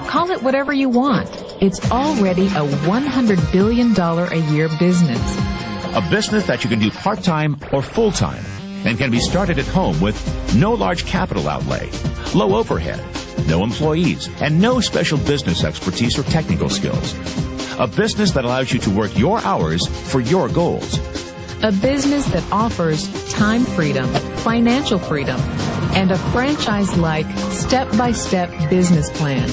Call it whatever you want. It's already a $100 billion a year business. A business that you can do part-time or full-time and can be started at home with no large capital outlay, low overhead, no employees, and no special business expertise or technical skills. A business that allows you to work your hours for your goals. A business that offers time freedom, financial freedom, and a franchise-like, step-by-step business plan.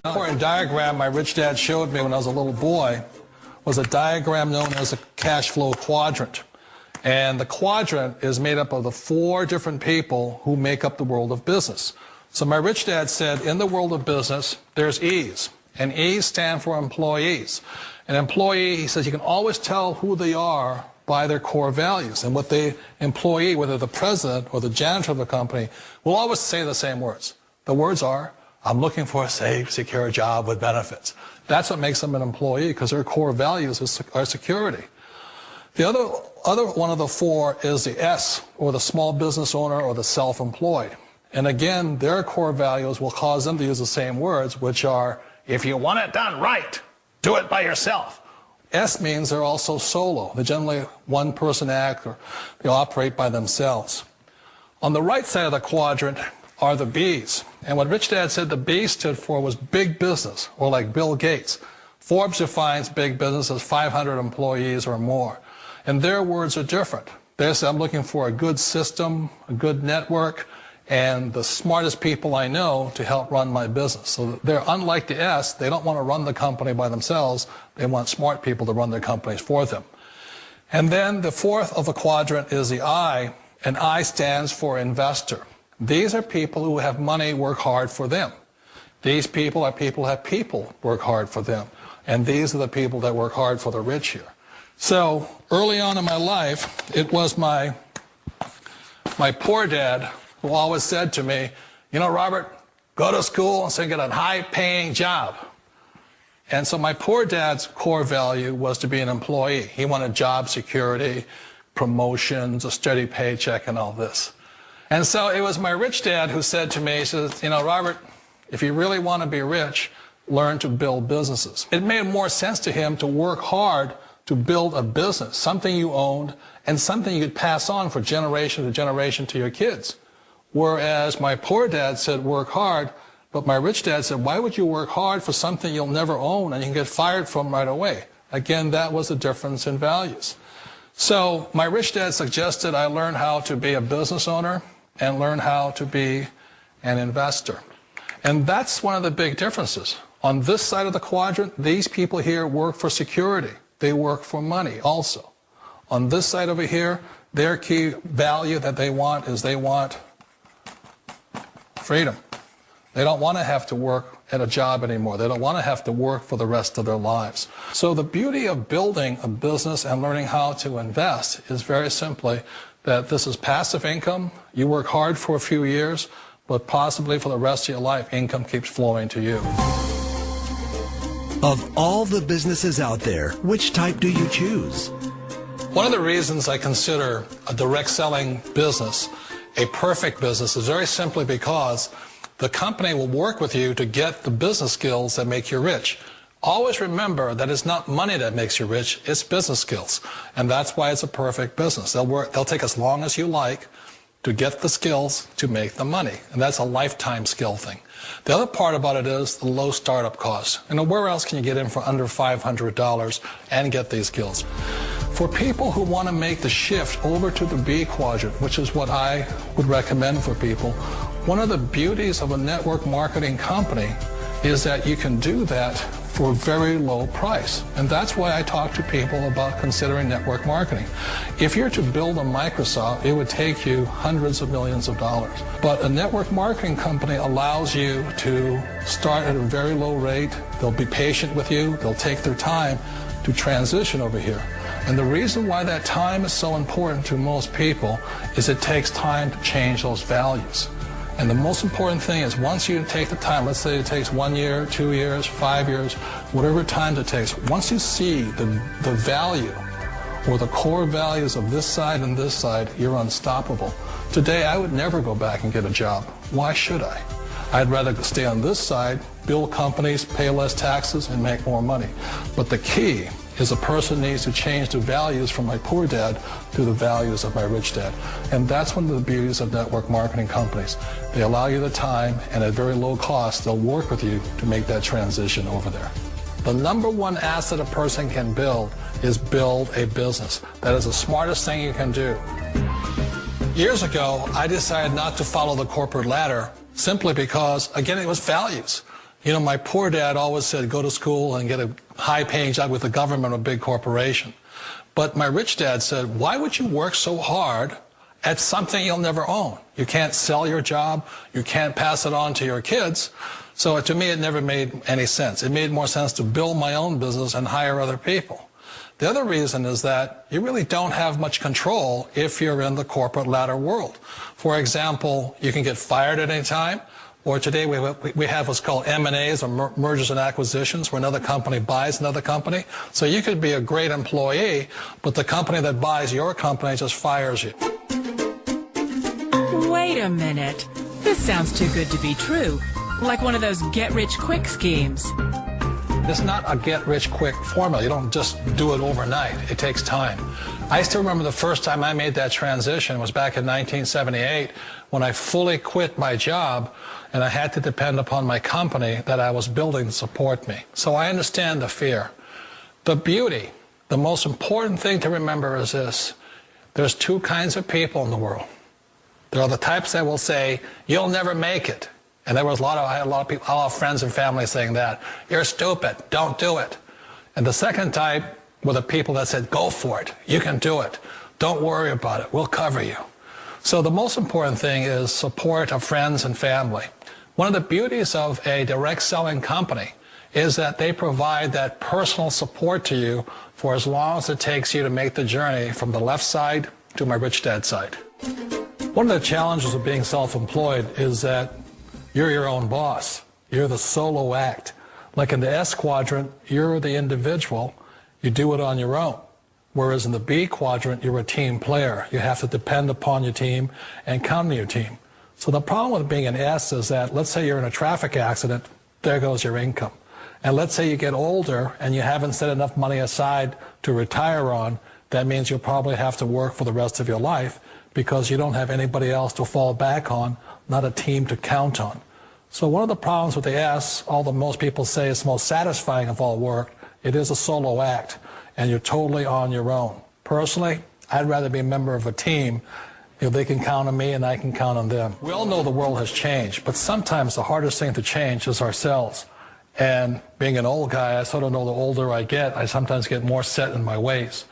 An important diagram my rich dad showed me when I was a little boy was a diagram known as a cash flow quadrant. And the quadrant is made up of the 4 different people who make up the world of business. So my rich dad said, in the world of business, there's E's. And E's stand for employees. An employee, he says, you can always tell who they are by their core values. And what the employee, whether the president or the janitor of the company, will always say the same words. The words are, I'm looking for a safe, secure job with benefits. That's what makes them an employee, because their core values are security. The other one of the 4 is the S, or the small business owner or the self-employed. And again, their core values will cause them to use the same words, which are, if you want it done right, do it by yourself. S means they're also solo. They're generally one-person act, or they operate by themselves. On the right side of the quadrant are the B's. And what Rich Dad said the B stood for was big business, or like Bill Gates. Forbes defines big business as 500 employees or more. And their words are different. They say, I'm looking for a good system, a good network, and the smartest people I know to help run my business. So they're unlike the S. They don't want to run the company by themselves. They want smart people to run their companies for them. And then the 4th of the quadrant is the I, and I stands for investor. These are people who have money work hard for them. These people are people who have people work hard for them. And these are the people that work hard for the rich here. So early on in my life, it was my poor dad who always said to me, you know, Robert, go to school and so get a high-paying job. And so my poor dad's core value was to be an employee. He wanted job security, promotions, a steady paycheck, and all this. And so it was my rich dad who said to me, he says, you know, Robert, if you really want to be rich, learn to build businesses. It made more sense to him to work hard to build a business, something you owned, and something you could pass on for generation to generation to your kids. Whereas my poor dad said, work hard, but my rich dad said, why would you work hard for something you'll never own and you can get fired from right away? Again, that was the difference in values. So my rich dad suggested I learn how to be a business owner and learn how to be an investor. And that's one of the big differences. On this side of the quadrant, these people here work for security. They work for money also. On this side over here, their key value that they want is they want freedom. They don't want to have to work at a job anymore. They don't want to have to work for the rest of their lives. So the beauty of building a business and learning how to invest is very simply that this is passive income. You work hard for a few years, but possibly for the rest of your life, income keeps flowing to you. Of all the businesses out there, which type do you choose? One of the reasons I consider a direct selling business a perfect business is very simply because the company will work with you to get the business skills that make you rich. Always remember that it's not money that makes you rich, it's business skills. And that's why it's a perfect business. They'll take as long as you like to get the skills to make the money. And that's a lifetime skill thing. The other part about it is the low startup costs. You know, where else can you get in for under $500 and get these skills? For people who want to make the shift over to the B quadrant, which is what I would recommend for people, one of the beauties of a network marketing company is that you can do that for a very low price. And that's why I talk to people about considering network marketing. If you're to build a Microsoft, it would take you hundreds of millions of dollars. But a network marketing company allows you to start at a very low rate. They'll be patient with you. They'll take their time to transition over here. And the reason why that time is so important to most people is it takes time to change those values. And the most important thing is once you take the time, let's say it takes 1 year, 2 years, 5 years, whatever time it takes, once you see the value or the core values of this side and this side, you're unstoppable. Today, I would never go back and get a job. Why should I? I'd rather stay on this side, build companies, pay less taxes, and make more money. But the key is a person needs to change the values from my poor dad to the values of my rich dad. And that's one of the beauties of network marketing companies. They allow you the time, and at very low cost, they'll work with you to make that transition over there. The number one asset a person can build is build a business. That is the smartest thing you can do. Years ago, I decided not to follow the corporate ladder simply because, again, it was values. You know, my poor dad always said, go to school and get a high-paying job with the government or a big corporation. But my rich dad said, why would you work so hard at something you'll never own? You can't sell your job. You can't pass it on to your kids. So to me, it never made any sense. It made more sense to build my own business and hire other people. The other reason is that you really don't have much control if you're in the corporate ladder world. For example, you can get fired at any time. Or today we have what's called M&As, or mergers and acquisitions, where another company buys another company. So you could be a great employee, but the company that buys your company just fires you. Wait a minute. This sounds too good to be true. Like one of those get-rich-quick schemes. It's not a get-rich-quick formula. You don't just do it overnight. It takes time. I still remember the first time I made that transition was back in 1978 when I fully quit my job and I had to depend upon my company that I was building to support me. So I understand the fear. The beauty, the most important thing to remember is this. There's two kinds of people in the world. There are the types that will say, you'll never make it. And I had a lot of people, a lot of friends and family saying that. You're stupid, don't do it. And the second type were the people that said, go for it, you can do it. Don't worry about it, we'll cover you. So the most important thing is support of friends and family. One of the beauties of a direct selling company is that they provide that personal support to you for as long as it takes you to make the journey from the left side to my rich dad side. One of the challenges of being self-employed is that you're your own boss. You're the solo act. Like in the S quadrant, you're the individual. You do it on your own. Whereas in the B quadrant, you're a team player. You have to depend upon your team and count on your team. So the problem with being an S is that, let's say you're in a traffic accident, there goes your income. And let's say you get older and you haven't set enough money aside to retire on, that means you'll probably have to work for the rest of your life because you don't have anybody else to fall back on, not a team to count on. So one of the problems with the S, although most people say it's the most satisfying of all work, it is a solo act, and you're totally on your own. Personally, I'd rather be a member of a team. You know, they can count on me and I can count on them. We all know the world has changed, but sometimes the hardest thing to change is ourselves. And being an old guy, I sort of know the older I get, I sometimes get more set in my ways.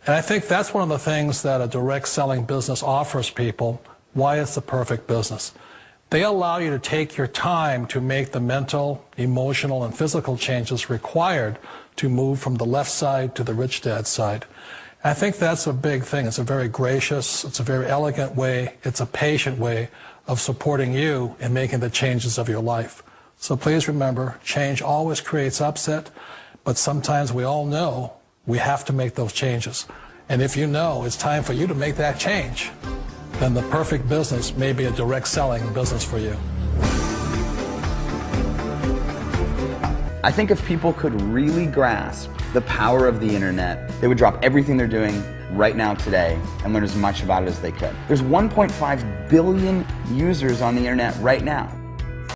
And I think that's one of the things that a direct selling business offers people, why it's the perfect business. They allow you to take your time to make the mental, emotional, and physical changes required to move from the left side to the rich dad side. I think that's a big thing. It's a very gracious, it's a very elegant way, it's a patient way of supporting you in making the changes of your life. So please remember, change always creates upset, but sometimes we all know we have to make those changes. And if you know it's time for you to make that change, then the perfect business may be a direct selling business for you. I think if people could really grasp the power of the internet, they would drop everything they're doing right now today and learn as much about it as they could. There's 1.5 billion users on the internet right now.